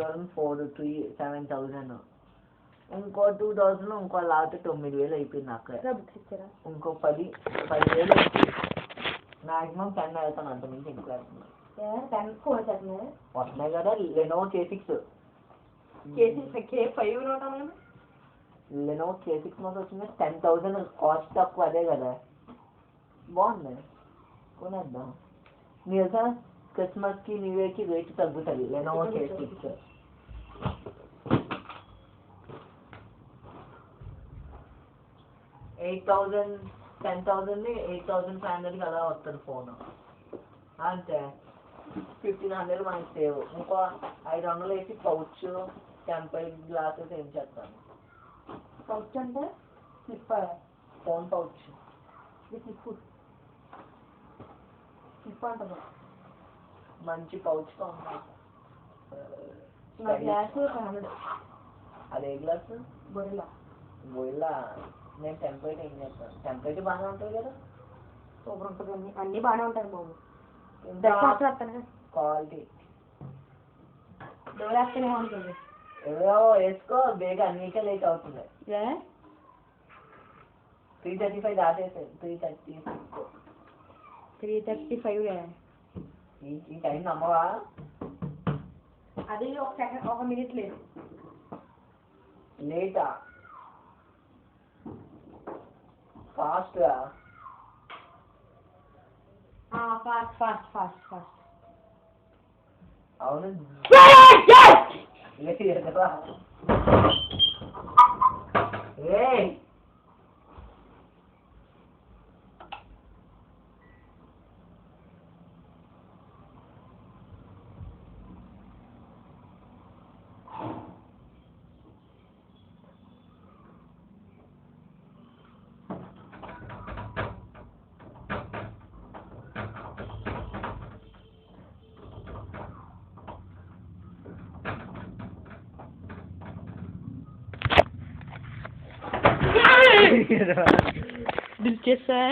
2000 4 3 7000 ఇంకో 2000 ఇంకో లాట్ 9000 అయిపోయింది నాకు. ఇంకో 10,000 మాక్సిమం 10 అవుతాను అంత మించి ఇంట్లో వస్తున్నాయి కదా. Lenovo K6 Lenovo K6 note వచ్చింది 10,000 కాస్ట్ తక్కువ అదే కదా బాగుంది కొనేద్దాం. మీరు తెలుసా క్రిస్మస్కి న్యూ ఇయర్కి రేట్ తగ్గుతుంది లెనోవో K6. 8,000 10,000 8,500 అలా వస్తుంది ఫోన్ అంతే. 1,500 మనకి సేవ్. ఇంకో 500 వేసి పౌచ్ టెంపర్ గ్లాసెస్ ఏం చేస్తాను. పౌచ్ అంటే ఫోన్ పౌచ్ స్లిప్ అంటారు మంచి పౌచ్ నా గ్లాస్ 500. అదే గ్లాస్ గొరిల్లా. నేను టెంపరేట్ ఏం చేస్తాను. టెంపరేట్ బాగానే ఉంటుంది కదా. సూపర్ ఉంటుంది. అన్నీ బాగానే ఉంటాయి బాబు. క్వాలిటీ డోర్ వేస్తేనే ఉంటుంది. ఏదో వేసుకో బేగా అన్నికే లేట్ అవుతుంది. 3:35 దాటేసాయి. 3:35 ఈ టైం నమ్మవా. అది ఒక మినిట్ లేదు లేటా ఫాస్ట్గా ఫాస్ట్ అవును. दिलचस्प है।